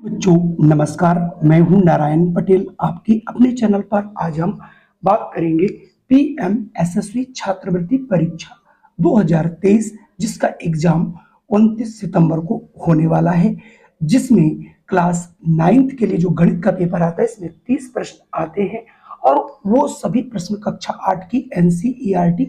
बच्चों नमस्कार। मैं हूं नारायण पटेल। आपके अपने चैनल पर आज हम बात करेंगे पीएमएसएसबी छात्रवृत्ति परीक्षा 2023 जिसका एग्जाम 29 सितंबर को होने वाला है, जिसमें क्लास 9th के लिए जो गणित का पेपर आता है इसमें 30 प्रश्न आते हैं और वो सभी प्रश्न कक्षा 8 की एनसीईआरटी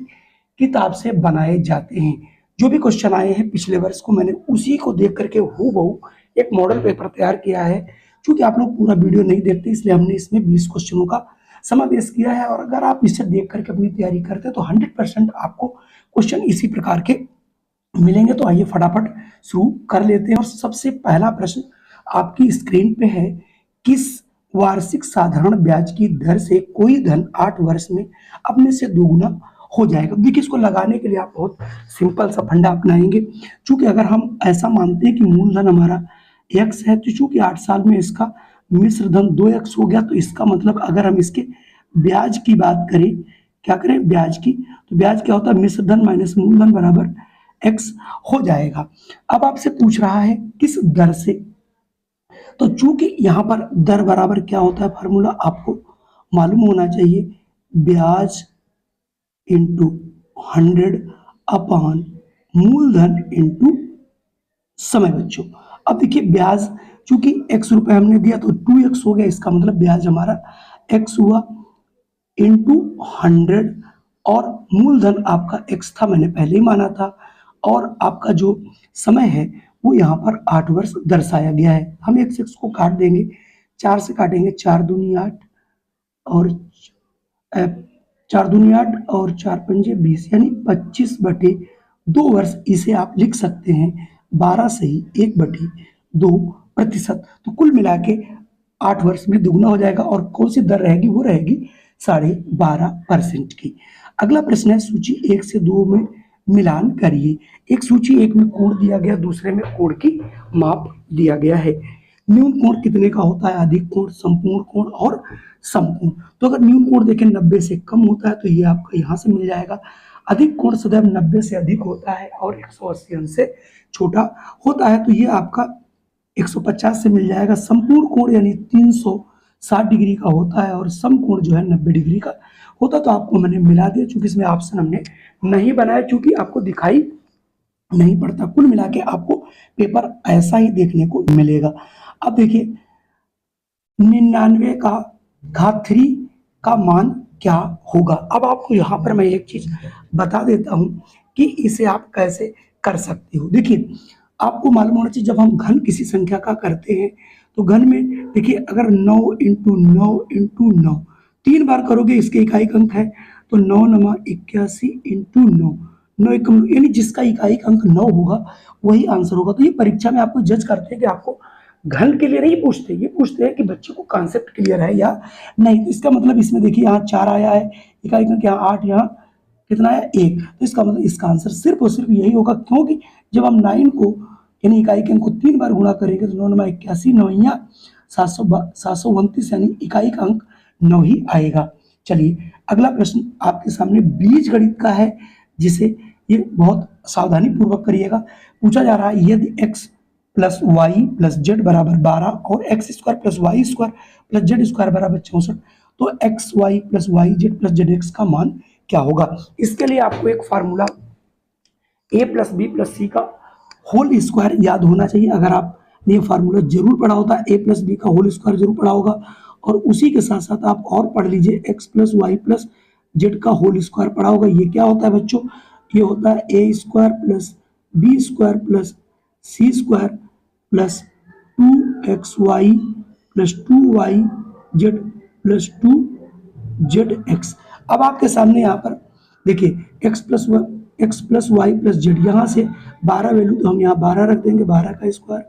किताब से बनाए जाते हैं। जो भी क्वेश्चन आए हैं पिछले वर्ष को मैंने उसी को देख करके हूबहू एक मॉडल पेपर तैयार किया है। क्योंकि आप लोग पूरा वीडियो नहीं देखते इसलिए हमने इसमें 20 क्वेश्चनों का समावेश किया है और अगर आप इसे देख करके अपनी तैयारी करते हैं तो 100% आपको क्वेश्चन इसी प्रकार के मिलेंगे। तो आइए फटाफट शुरू कर लेते हैं और सबसे पहला प्रश्न आपकी स्क्रीन पे है, किस वार्षिक साधारण ब्याज की दर से कोई धन 8 वर्ष में अपने से दोगुना हो जाएगा। देखिए इसको लगाने के लिए आप बहुत सिंपल सा फंडा अपनाएंगे। चूंकि अगर हम ऐसा मानते हैं कि मूलधन हमारा x है तो चूंकि 8 साल में इसका मिश्र धन 2x हो गया, तो इसका मतलब अगर हम इसके ब्याज की बात करें, क्या करें ब्याज की, तो ब्याज क्या होता है मिश्र धन माइनस मूलधन बराबर x हो जाएगा। अब आपसे पूछ रहा है किस दर से, तो चूंकि यहाँ पर दर बराबर क्या होता है फार्मूला आपको मालूम होना चाहिए, ब्याज इंटू 100 अपॉन मूलधन इंटू समय। बच्चों अब देखिए ब्याज चूंकि x रुपए हमने दिया तो 2x हो गया, इसका मतलब ब्याज हमारा x हुआ इंटू 100 और मूलधन आपका x था, मैंने पहले ही माना था, और आपका जो समय है वो यहाँ पर 8 वर्ष दर्शाया गया है। हम x को काट देंगे, 4 से काटेंगे, 4 दूनी 8 और 4 दूनी 8 और 4 पंजे 20 यानी 25/2 वर्ष इसे आप लिख सकते हैं 12 से ही 1/2%। तो कुल मिला के 8 वर्ष में दुगना हो जाएगा और कौन सी दर रहेगी, वो रहेगी 12.5% की। अगला प्रश्न है सूची 1 से 2 में मिलान करिए। एक सूची 1 में कोण दिया गया, दूसरे में कोण की माप दिया गया है। न्यून कोण कितने का होता है, अधिक कोण, संपूर्ण कोण और समकोण। तो अगर न्यून कोण देखें 90 से कम होता है तो ये आपका यहाँ से मिल जाएगा। अधिक कोण सदैव 90 से अधिक होता है और 180 अंश से छोटा होता है तो ये आपका 150 से मिल जाएगा। संपूर्ण कोण यानी 360 डिग्री का होता है और समकोण जो है 90 डिग्री का होता, तो आपको मैंने मिला दिया चूंकि इसमें ऑप्शन हमने नहीं बनाया, चूंकि आपको दिखाई नहीं पड़ता। कुल मिला के आपको पेपर ऐसा ही देखने को मिलेगा। अब देखिए 99 का घात 3 का मान क्या होगा। अब आपको यहाँ पर मैं एक चीज बता देता हूँ कि इसे आप कैसे कर सकते हो। देखिए आपको मालूम होना चाहिए जब हम घन किसी संख्या का करते हैं तो घन में देखिए अगर 9 इंटू 9 इंटू 9 3 बार करोगे, इसके इकाई अंक है तो 9 9 81 इंटू 9 9 1 यानी जिसका इकाई अंक 9 होगा वही आंसर होगा। तो ये परीक्षा में आपको जज करते हैं कि आपको घन के लिए नहीं पूछते, ये पूछते हैं कि बच्चे को कॉन्सेप्ट क्लियर है या नहीं। तो इसका मतलब इसमें देखिए यहाँ 4 आया है, इकाई अंक यहाँ 8, यहाँ कितना है 1, तो इसका मतलब इसका आंसर सिर्फ और सिर्फ यही होगा, क्योंकि जब हम 9 को यानी इकाई अंक को 3 बार गुणा करेंगे तो 9 9 81 9 729 यानी इकाई का अंक 9 ही आएगा। चलिए अगला प्रश्न आपके सामने बीज गणित का है, जिसे ये बहुत सावधानी पूर्वक करिएगा। पूछा जा रहा है यदि x plus Y plus z बराबर 12 और x square plus Y square plus Z square बराबर 64, तो x Y plus Y Z plus Z x का मान क्या होगा। इसके लिए आपको एक formula a plus b plus c का होल स्क्वायर याद होना चाहिए। अगर आपने ये फार्मूला जरूर पढ़ा होता, a प्लस बी का होल स्क्वायर जरूर पढ़ा होगा, और उसी के साथ साथ आप और पढ़ लीजिए x plus Y plus Z का होल स्क्वायर पढ़ा होगा। ये क्या होता है बच्चों, ये होता है a square plus B square plus C square plus 2xy plus 2y Z plus 2zx। अब आपके सामने यहाँ पर देखिए x plus Y plus Z, यहाँ से 12 वैल्यू तो हम यहाँ 12 रख देंगे, 12 का स्क्वायर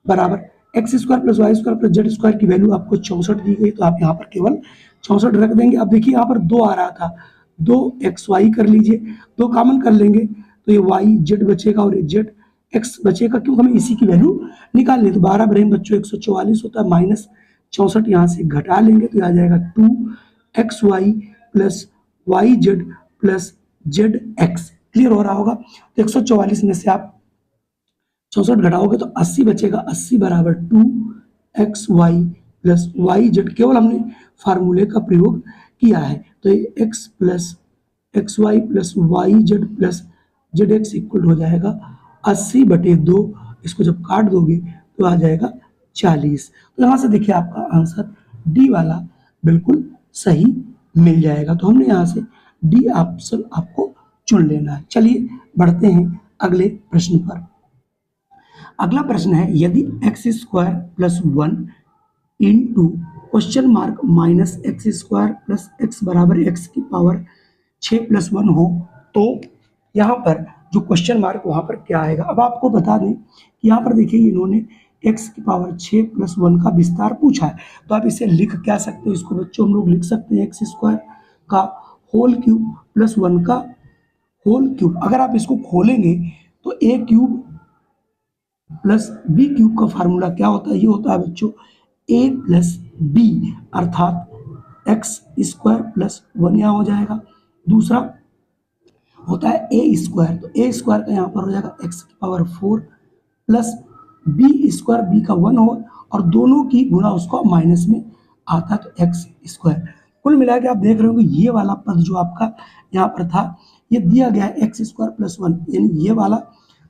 बराबर X square plus Y square plus Z square की वैल्यू आपको 64 दी गई, तो आप यहाँ पर केवल 64 रख देंगे। अब देखिए यहाँ पर 2 आ रहा था, 2xy कर लीजिए, 2 कॉमन कर लेंगे तो ये y जेड बचेगा और ये जेड x बचेगा, क्योंकि हमें इसी की वैल्यू निकालनी है। तो 12 ब्रेम बच्चों 144 होता है, माइनस 64 यहाँ से घटा लेंगे तो आ जाएगा 2xy plus Y Z plus Z X. Clear हो रहा होगा। तो 144 में से आप 64 घटाओगे तो 80 बचेगा, 80 बराबर 2xy प्लस वाई जेड। केवल हमने फार्मूले का प्रयोग किया है, तो ये x plus X Y plus Y Z plus Z X equal हो जाएगा 80/2। इसको जब काट दोगे तो आ जाएगा 40। तो यहाँ से देखिए आपका आंसर डी वाला बिल्कुल सही मिल जाएगा। तो हमने यहाँ से डी ऑप्शन आपको चुन लेना है। चलिए बढ़ते हैं अगले प्रश्न पर। अगला प्रश्न है, यदि x square plus 1 into question mark minus x square plus x बराबर एक्स की पावर 6 प्लस 1 हो, तो यहाँ पर जो क्वेश्चन मार्क वहाँ पर क्या आएगा। अब आपको बता दें कि यहाँ पर देखिए इन्होंने x की पावर 6 प्लस 1 का विस्तार पूछा है, तो आप इसे लिख क्या सकते हो, इसको बच्चों हम लोग लिख सकते हैं एक्स स्क्वायर का होल क्यूब प्लस 1 का होल क्यूब। अगर आप इसको खोलेंगे तो ए क्यूब प्लस बी क्यूब का फार्मूला क्या होता है, ये होता है बच्चों ए प्लस बी, अर्थात एक्स स्क्वायर प्लस 1 यहाँ हो जाएगा। दूसरा होता है ए स्क्वायर, तो ए स्क्वायर का यहाँ पर हो जाएगा एक्स की power 4 plus B square, b का 1 हो और दोनों की गुणा उसको माइनस में आता है तो एक्स स्क्वायर। कुल मिला के आप देख रहे हो कि ये वाला पद जो आपका यहाँ पर था ये दिया गया है एक्स स्क्वायर प्लस 1, यानी ये वाला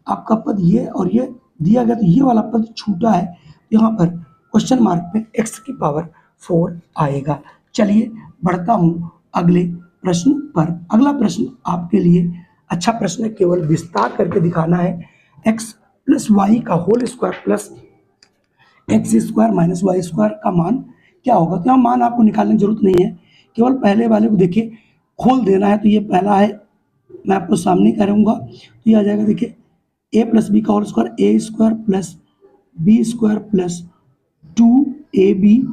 आपका पद ये और ये दिया गया, तो ये वाला पद छूटा है, यहाँ पर क्वेश्चन मार्क में एक्स की पावर 4 आएगा। चलिए बढ़ता हूँ अगले प्रश्न पर। अगला प्रश्न आपके लिए अच्छा प्रश्न है, केवल विस्तार करके दिखाना है। एक्स प्लस वाई का whole square plus x square minus y square का मान क्या होगा। तो यहाँ मान आपको निकालने की जरूरत नहीं है, केवल पहले वाले को देखिए खोल देना है। तो ये पहला है, मैं आपको सामने करूँगा, तो ये आ जाएगा देखिए ए प्लस बी का whole square, a square plus B square plus 2ab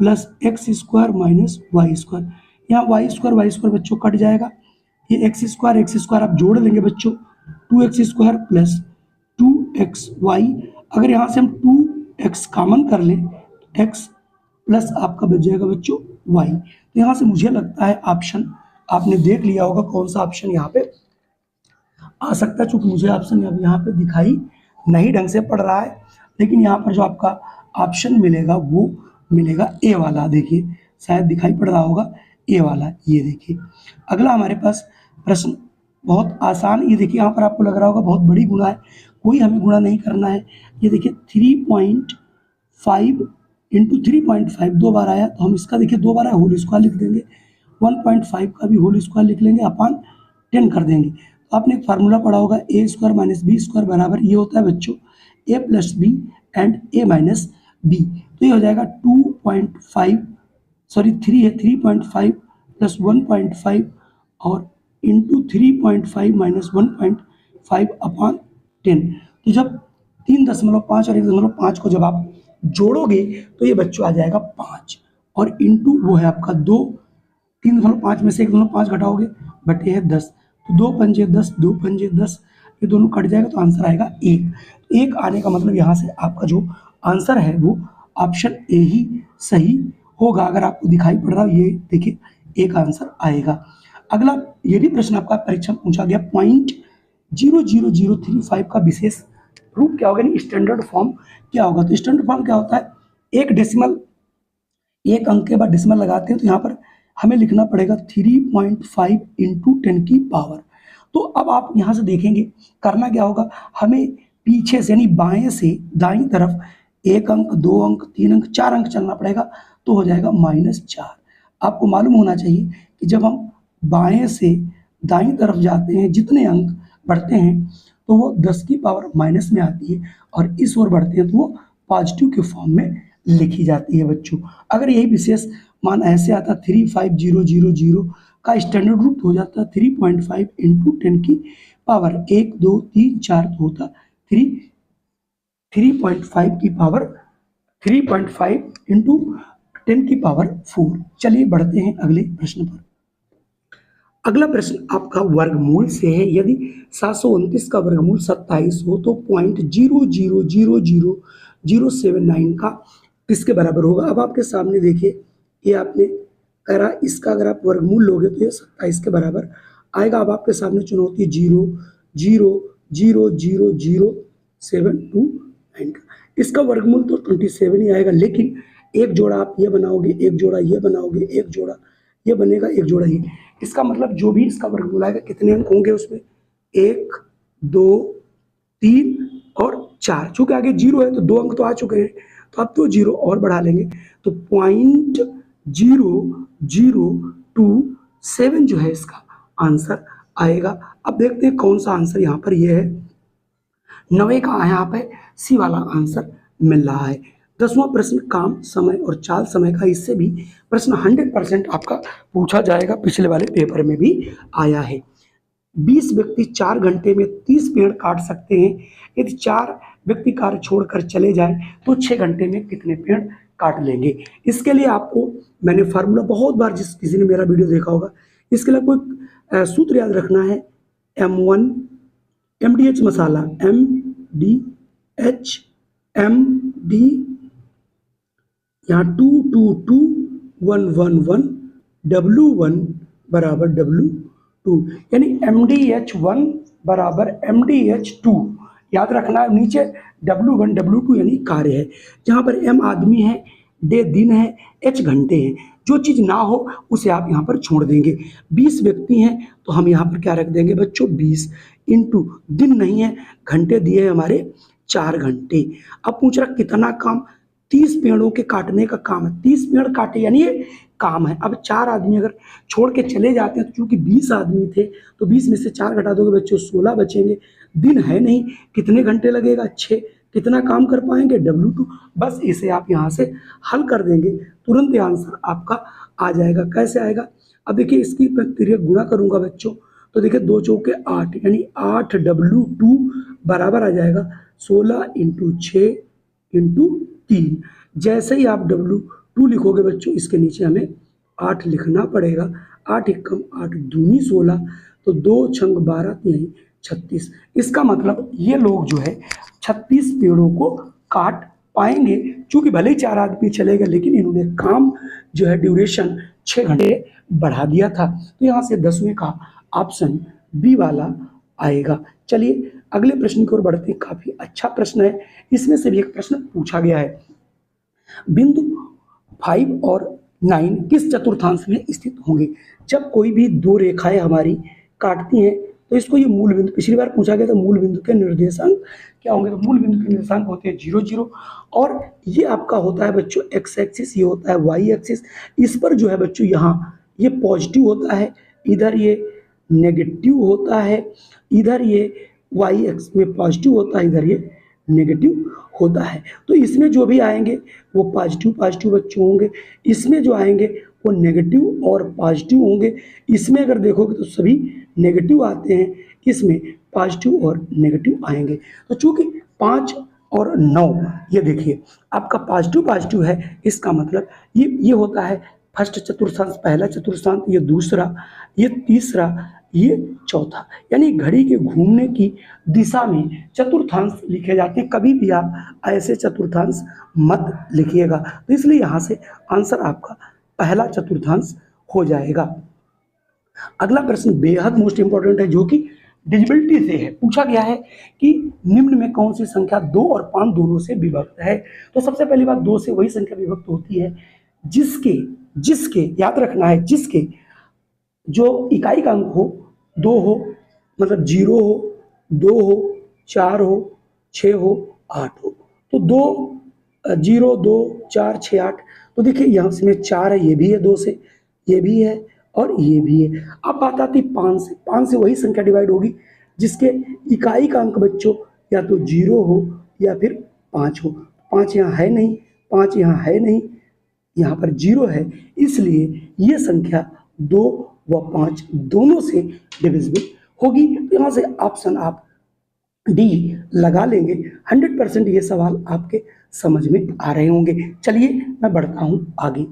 plus x square minus y square. यहाँ वाई स्क्वायर बच्चों कट जाएगा, ये एक्स स्क्वायर आप जोड़ लेंगे बच्चों, 2x स्क्वायर प्लस 2xy। अगर यहाँ से हम 2x कॉमन कर लें, x प्लस आपका बच जाएगा बच्चों y। तो यहाँ से मुझे लगता है ऑप्शन आपने देख लिया होगा कौन सा ऑप्शन यहाँ पे आ सकता है, चूंकि मुझे ऑप्शन अब यहाँ पे दिखाई नहीं ढंग से पड़ रहा है, लेकिन यहाँ पर जो आपका ऑप्शन मिलेगा वो मिलेगा ए वाला। देखिए शायद दिखाई पड़ रहा होगा ए वाला, ये देखिए। अगला हमारे पास प्रश्न बहुत आसान, ये देखिए यहाँ पर आपको लग रहा होगा बहुत बड़ी गुणा है, कोई हमें गुणा नहीं करना है। ये देखिए 3.5 इंटू 3.5 दो बार आया, तो हम इसका देखिए दो बार आया होल स्क्वायर लिख देंगे, 1.5 का भी होल स्क्वायर लिख लेंगे, अपान 10 कर देंगे। तो आपने एक फार्मूला पढ़ा होगा a square minus b square बराबर ये होता है बच्चों a plus b and a minus b. तो ये हो जाएगा 3 है 3.5 प्लस 1.5 और इंटू 3.5 माइनस 1.5 अपान 10। तो जब 3.5 और 1.5 को जब आप जोड़ोगे तो ये बच्चों आ जाएगा 5 और इंटू वो है आपका 2, 3.5 में से 1.5 घटाओगे बटे है 10, तो 2 पंजे 10, 2 पंजे 10, ये दोनों कट जाएगा तो आंसर आएगा 1। एक आने का मतलब यहाँ से आपका जो आंसर है वो ऑप्शन ए ही सही होगा। अगर आपको दिखाई पड़ रहा है ये देखिए एक आंसर आएगा। अगला ये भी प्रश्न आपका परीक्षा में पूछा गया, 0.00035 का विशेष रूप क्या होगा, स्टैंडर्ड फॉर्म क्या होगा। तो स्टैंडर्ड फॉर्म क्या होता है, एक डेसिमल, एक अंक के बाद डेसिमल लगाते हैं, तो यहाँ पर हमें लिखना पड़ेगा 3.5 इंटू 10 की पावर। तो अब आप यहाँ से देखेंगे करना क्या होगा, हमें पीछे से यानी बाएं से दाईं तरफ एक अंक, दो अंक, तीन अंक, चार अंक चलना पड़ेगा, तो हो जाएगा -4। आपको मालूम होना चाहिए कि जब हम बाएं से दाईं तरफ जाते हैं जितने अंक बढ़ते हैं तो वो 10 की पावर माइनस में आती है, और इस ओर बढ़ते हैं तो वो पॉजिटिव के फॉर्म में लिखी जाती है बच्चों। अगर यही विशेष मान ऐसे आता 35000 का स्टैंडर्ड रूप हो जाता 3.5 इंटू 10 की पावर 1 2 3 4, तो होता 3.5 की पावर 3.5 इंटू 10 की पावर 4। चलिए बढ़ते हैं अगले प्रश्न पर। अगला प्रश्न आपका वर्गमूल से है, यदि 729 का वर्गमूल 27 हो तो 0.0000079 का किसके बराबर होगा। अब आपके सामने देखिए ये आपने करा, इसका अगर आप वर्गमूल लोगे तो ये 27 के बराबर आएगा। अब आपके सामने चुनौती 0 0 0 0 0 7 2 9 का। इसका वर्गमूल तो 27 ही आएगा, लेकिन एक जोड़ा आप ये बनाओगे, एक जोड़ा ये बनाओगे, एक जोड़ा ये बनेगा, एक जोड़ा ये। इसका मतलब जो भी इसका वर्गमूल आएगा, कितने अंक होंगे उसमें? 1 2 3 और 4। चूंकि आगे 0 है तो 2 अंक तो आ चुके हैं, तो आप 2 0 और बढ़ा लेंगे, तो 0.0027 जो है इसका आंसर आएगा। अब देखते हैं कौन सा आंसर यहाँ पर ये है। 90 का यहाँ पे सी वाला आंसर मिल रहा है। 10वां प्रश्न काम समय और चाल समय का, इससे भी प्रश्न 100% आपका पूछा जाएगा, पिछले वाले पेपर में भी आया है। 20 व्यक्ति 4 घंटे में 30 पेड़ काट सकते हैं। यदि 4 व्यक्ति कार्य छोड़कर चले जाएं तो 6 घंटे में कितने पेड़ काट लेंगे? इसके लिए आपको मैंने फार्मूला बहुत बार, जिस किसी ने मेरा वीडियो देखा होगा, इसके लिए कोई सूत्र याद रखना है। M1 MDH मसाला, MDH MD यहाँ 2 2 2 1 1 1 W1 बराबर W2, यानी MDH1 बराबर MDH2 याद रखना है। नीचे W1 W2 यानी कार्य है, जहाँ पर M आदमी है, डे दिन है, H घंटे हैं। जो चीज़ ना हो उसे आप यहाँ पर छोड़ देंगे। 20 व्यक्ति हैं तो हम यहाँ पर क्या रख देंगे बच्चों? 20 इंटू, दिन नहीं है, घंटे दिए हैं हमारे 4 घंटे। अब पूछ रहा कितना काम? 30 पेड़ों के काटने का काम है। 30 पेड़ काटे यानी ये काम है। अब 4 आदमी अगर छोड़ के चले जाते हैं तो चूंकि 20 आदमी थे तो 20 में से 4 घटा दोगे बच्चों, 16 बचेंगे। दिन है नहीं, कितने घंटे लगेगा? 6। कितना काम कर पाएंगे? W2। बस इसे आप यहाँ से हल कर देंगे, तुरंत आंसर आपका आ जाएगा। कैसे आएगा? अब देखिए इसकी प्रक्रिया गुणा करूंगा बच्चों, तो देखिए 2 चौके 8 यानी 8 W2 बराबर आ जाएगा 16 इंटू 6 इंटू 3। जैसे ही आप W2 लिखोगे बच्चों, इसके नीचे हमें 8 लिखना पड़ेगा। 8 एकम 8 दूनी 16, तो 2 छंग 12 3 36। इसका मतलब ये लोग जो है 36 पेड़ों को काट पाएंगे। चूंकि भले ही 4 आदमी चले गए, लेकिन इन्होंने काम जो है ड्यूरेशन 6 घंटे बढ़ा दिया था। तो यहाँ से 10वें का ऑप्शन बी वाला आएगा। चलिए अगले प्रश्न की ओर बढ़ते हैं। काफी अच्छा प्रश्न है, इसमें से भी एक प्रश्न पूछा गया है। बिंदु 5 और 9 किस चतुर्थांश में स्थित होंगे? जब कोई भी 2 रेखाएं हमारी काटती हैं तो इसको ये मूल बिंदु, पिछली बार पूछा गया था मूल बिंदु के निर्देशांक क्या होंगे? तो मूल बिंदु के निर्देशांक होते हैं 0 0, और ये आपका होता है बच्चों एक्स एक्सिस, ये होता है वाई एक्सिस। इस पर जो है बच्चों यहाँ ये पॉजिटिव होता है, इधर ये नेगेटिव होता है, इधर ये वाई एक्स में पॉजिटिव होता है, इधर ये नेगेटिव होता है। तो इसमें जो भी आएंगे वो पॉजिटिव पॉजिटिव बच्चों होंगे, इसमें जो आएंगे वो नेगेटिव और पॉजिटिव होंगे। इसमें अगर देखोगे तो सभी नेगेटिव आते हैं, इसमें पॉजिटिव और नेगेटिव आएंगे। तो चूंकि 5 और 9 ये देखिए आपका पॉजिटिव पॉजिटिव है, इसका मतलब ये होता है फर्स्ट चतुर्थांश, पहला चतुर्थांश, ये दूसरा, ये तीसरा, ये चौथा। यानी घड़ी के घूमने की दिशा में चतुर्थांश लिखे जाते हैं। कभी भी आप ऐसे चतुर्थांश मत लिखिएगा। तो इसलिए यहाँ से आंसर आपका पहला चतुर्थांश हो जाएगा। अगला प्रश्न बेहद मोस्ट इंपॉर्टेंट है, जो कि डिजिबिलिटी से है। पूछा गया है कि निम्न में कौन सी संख्या 2 और 5 दोनों से विभक्त है? तो सबसे पहली बात, 2 से वही संख्या विभक्त होती है जिसके याद रखना है, जिसके जो इकाई का अंक हो 2 हो, मतलब 0 हो, 2 हो, 4 हो, 6 हो, 8 हो। तो 2 0 2 4 6 8। तो देखिए यहाँ इसमें 4 है, ये भी है 2 से, ये भी है और ये भी है। अब बात आती 5 से। 5 से वही संख्या डिवाइड होगी जिसके इकाई का अंक बच्चों या तो 0 हो या फिर 5 हो। 5 यहाँ है नहीं, 5 यहाँ है नहीं, यहाँ पर 0 है, इसलिए ये संख्या 2 व 5 दोनों से डिविजिबल होगी। तो यहाँ से ऑप्शन आप डी लगा लेंगे। 100% ये सवाल आपके समझ में आ रहे होंगे। चलिए मैं बढ़ता हूँ आगे।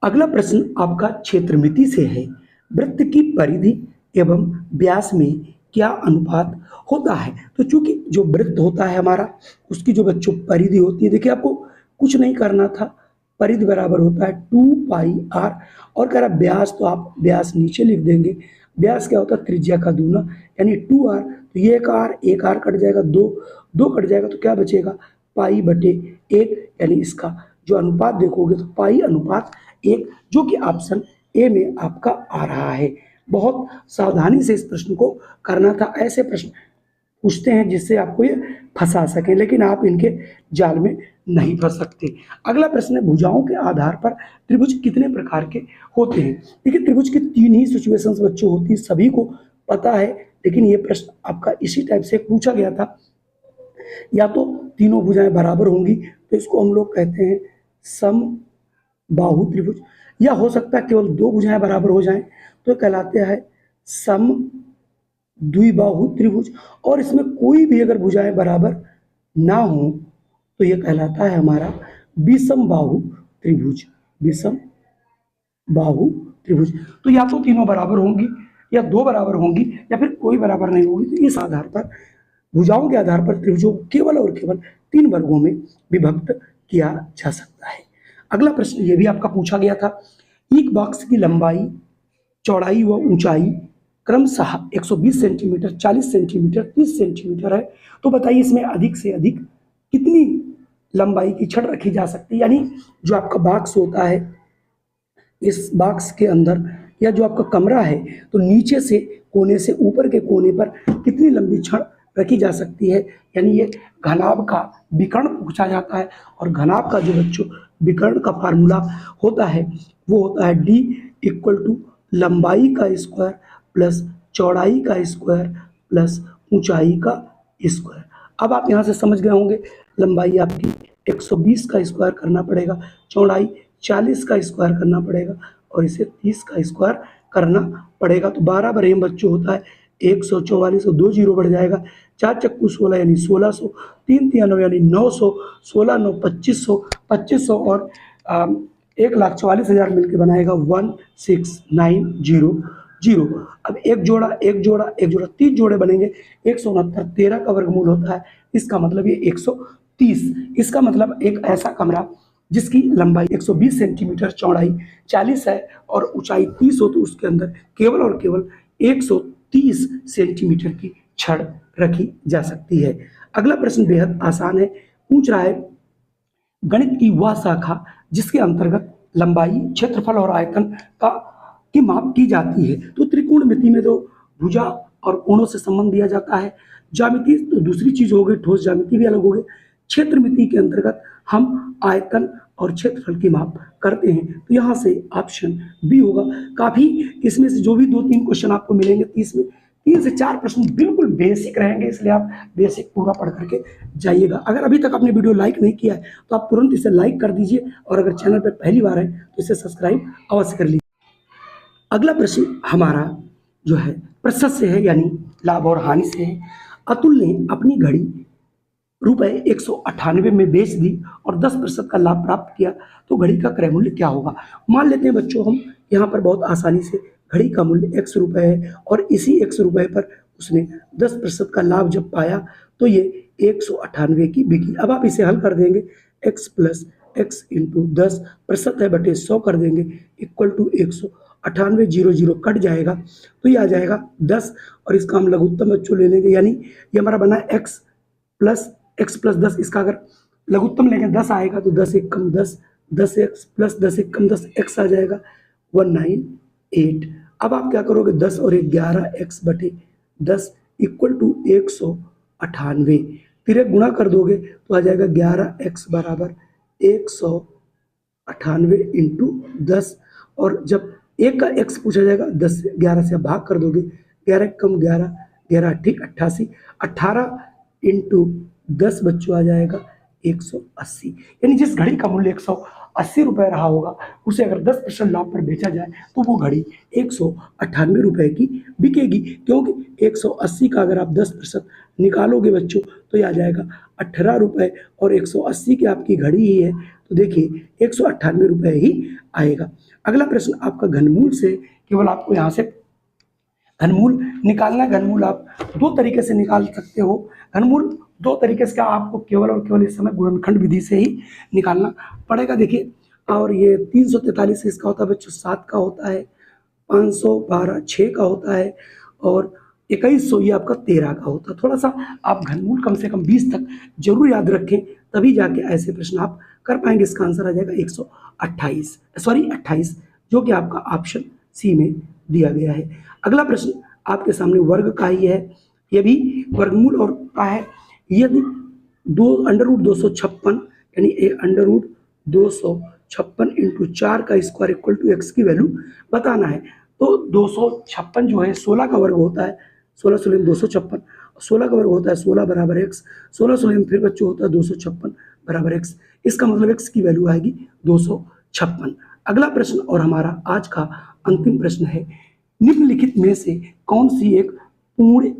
अगला प्रश्न आपका क्षेत्रमिति से है। वृत्त की परिधि एवं व्यास में क्या अनुपात होता है? तो चूंकि जो वृत्त होता है हमारा, उसकी जो बच्चों परिधि होती है, देखिए आपको कुछ नहीं करना था, परिधि बराबर होता है 2 पाई r, और कह रहा व्यास, तो आप व्यास नीचे लिख देंगे। व्यास क्या होता है? त्रिज्या का दूना, यानी 2r। तो ये एक आर कट जाएगा, दो कट जाएगा तो क्या बचेगा, पाई बटे 1, यानी इसका जो अनुपात देखोगे तो पाई अनुपात 1, जो कि ऑप्शन ए में आपका आ रहा है। बहुत सावधानी से इस प्रश्न को करना था। ऐसे प्रश्न पूछते हैं जिससे आपको ये फंसा सकें, लेकिन आप इनके जाल में नहीं फंस सकते। अगला प्रश्न है, भुजाओं के आधार पर त्रिभुज कितने प्रकार के होते हैं। देखिए, त्रिभुज की 3 ही सिचुएशंस बच्चों होती है, सभी को पता है, लेकिन ये प्रश्न आपका इसी टाइप से पूछा गया था। या तो तीनों भुजाएं बराबर होंगी तो इसको हम लोग कहते हैं सम बाहु त्रिभुज, या हो सकता है केवल 2 भुजाएं बराबर हो जाएं तो कहलाते हैं सम द्विबाहु त्रिभुज, और इसमें कोई भी अगर भुजाएं बराबर ना हो तो यह कहलाता है हमारा विषम बाहु त्रिभुज, विषम बाहु त्रिभुज। तो या तो तीनों बराबर होंगी, या 2 बराबर होंगी, या फिर कोई बराबर नहीं होगी। तो इस आधार पर भुजाओं के आधार पर त्रिभुजों को केवल और केवल 3 वर्गों में विभक्त किया जा सकता है। अगला प्रश्न ये भी आपका पूछा गया था, एक बॉक्स की लंबाई, चौड़ाई व ऊंचाई क्रमशः 120 सेंटीमीटर, 40 सेंटीमीटर, 30 सेंटीमीटर है। तो बताइए इसमें अधिक से अधिक कितनी लंबाई की छड़ रखी जा सकती है। यानी जो आपका बॉक्स होता है, इस बॉक्स के अंदर या जो आपका कमरा है, तो नीचे से कोने से ऊपर के कोने पर कितनी लंबी छड़ रखी जा सकती है। यानी ये घनाभ का विकर्ण पूछा जाता है, और घनाभ का जो बच्चों विकर्ण का फार्मूला होता है वो होता है D = लंबाई का स्क्वायर प्लस चौड़ाई का स्क्वायर प्लस ऊंचाई का स्क्वायर। अब आप यहाँ से समझ गए होंगे, लंबाई आपकी 120 का स्क्वायर करना पड़ेगा, चौड़ाई 40 का स्क्वायर करना पड़ेगा, और इसे 30 का स्क्वायर करना पड़ेगा। तो 12 बरेम बच्चों होता है 144, 2 जीरो बढ़ जाएगा, 4 चक्कू 16 यानी 1600, 3 तिया 9 यानी 900, 16 9 2500, 2500 और 1,44,000 मिलकर बनाएगा 16,900। अब एक जोड़ा 3 जोड़े बनेंगे, 169, 13 का वर्गमूल होता है, इसका मतलब ये 130। इसका मतलब एक ऐसा कमरा जिसकी लंबाई 120 सेंटीमीटर, चौड़ाई 40 है और ऊंचाई 30 हो, तो उसके अंदर केवल और केवल 130 सेंटीमीटर की छड़ रखी जा सकती है। अगला प्रश्न बेहद आसान है, पूछ रहा है गणित की वह शाखा जिसके अंतर्गत लंबाई, क्षेत्रफल और आयतन की माप की जाती है। तो त्रिकोणमिति में तो भुजा और कोणों से संबंध दिया जाता है, ज्यामिति तो दूसरी चीज हो गई, ठोस ज्यामिति भी अलग हो गई। क्षेत्रमिति के अंतर्गत हम आयतन और क्षेत्रफल की माप करते हैं, तो यहाँ से ऑप्शन बी होगा। काफी इसमें से जो भी 2-3 क्वेश्चन आपको मिलेंगे 30 में, 3 से 4 प्रश्न बिल्कुल बेसिक रहेंगे, इसलिए आप बेसिक पूरा पढ़ करके जाइएगा। अगर अभी तक आपने वीडियो लाइक नहीं किया है तो आप तुरंत इसे लाइक कर दीजिए, और अगर चैनल पर पहली बार है तो इसे सब्सक्राइब अवश्य कर लीजिए। अगला प्रश्न हमारा जो है प्रतिशत से है, यानी लाभ और हानि से है। अतुल ने अपनी घड़ी ₹198 में बेच दी और 10% का लाभ प्राप्त किया, तो घड़ी का क्रय मूल्य क्या होगा। मान लेते हैं बच्चों हम यहाँ पर बहुत आसानी से घड़ी का मूल्य ₹100 है, और इसी ₹100 पर उसने 10% का लाभ जब पाया तो ये 198 की बिकी। अब आप इसे हल कर देंगे, x + x × 10% है बटे 100 कर देंगे = 198, 0 कट जाएगा तो ये आ जाएगा 10, और इसका हम लघुत्तम बच्चों ले लेंगे, यानी ये हमारा बना x + 10। इसका अगर लघुत्तम लेंगे 10 आएगा, तो 10 × 1 = 10, 10x + 10 × 1 = 10, x आ जाएगा 198। अब आप क्या करोगे, 10 और 1 11x बटे 10 = 198, फिर एक गुणा कर दोगे तो आ जाएगा 11x = 198 × 10, और जब 1 का x पूछा जाएगा 10 से 11 से आप भाग कर दोगे, 11 कम 11, 11 ठीक 88, 18 × 10 बच्चों आ जाएगा 180। यानी जिस घड़ी का मूल्य 180 रुपये रहा होगा उसे अगर 10% लाभ पर बेचा जाए तो वो घड़ी 198 रुपये की बिकेगी, क्योंकि 180 का अगर आप 10% निकालोगे बच्चों तो ये आ जाएगा 18 रुपये, और 180 की आपकी घड़ी ही है तो देखिए 198 रुपये ही आएगा। अगला प्रश्न आपका घनमूल से, केवल आपको यहाँ से घनमूल निकालना है। घनमूल आप 2 तरीके से निकाल सकते हो। घनमूल 2 तरीके से आपको केवल और केवल इस समय गुणनखंड विधि से ही निकालना पड़ेगा। देखिए, और ये 343 इसका होता है बच्चों 7 का होता है, 512 6 का होता है, और 2100 ये आपका 13 का होता। थोड़ा सा आप घनमूल कम से कम 20 तक जरूर याद रखें, तभी जाके ऐसे प्रश्न आप कर पाएंगे। इसका आंसर आ जाएगा 128, सॉरी 28, जो कि आपका ऑप्शन सी में दिया गया है। अगला प्रश्न आपके सामने वर्ग का ही है, ये भी वर्गमूल और का है। यदि √256 यानी √256 इंटू 4 का स्क्वायर इक्वल टू x की वैल्यू बताना है, तो 256 जो है 16 का वर्ग होता है, 16 16 256, 16 का वर्ग होता है 16 बराबर x, 16 16 फिर बच्चों होता है 256 बराबर x। इसका मतलब x की वैल्यू आएगी 256। अगला प्रश्न और हमारा आज का अंतिम प्रश्न है, निम्नलिखित में से कौन सी एक पूर्ण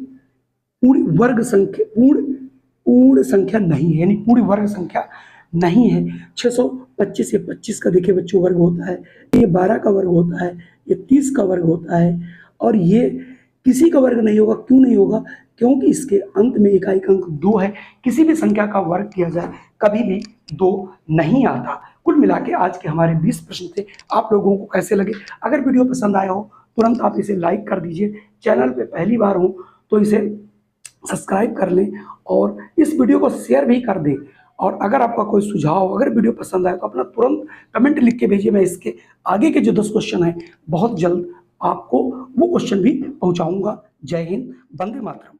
पूर्ण संख्या नहीं है, यानी पूर्ण वर्ग संख्या नहीं है। 625 या 25 का देखिए बच्चों वर्ग होता है, ये 12 का वर्ग होता है, ये 30 का वर्ग होता है, और ये किसी का वर्ग नहीं होगा। क्यों नहीं होगा? क्योंकि इसके अंत में इकाई का अंक 2 है। किसी भी संख्या का वर्ग किया जाए कभी भी 2 नहीं आता। कुल मिला के आज के हमारे 20 प्रश्न थे। आप लोगों को कैसे लगे? अगर वीडियो पसंद आया हो तुरंत आप इसे लाइक कर दीजिए। चैनल पे पहली बार हो तो इसे सब्सक्राइब कर लें और इस वीडियो को शेयर भी कर दें। और अगर आपका कोई सुझाव, अगर वीडियो पसंद आए तो अपना तुरंत कमेंट लिख के भेजिए। मैं इसके आगे के जो 10 क्वेश्चन हैं बहुत जल्द आपको वो क्वेश्चन भी पहुंचाऊंगा। जय हिंद, वंदे मातरम।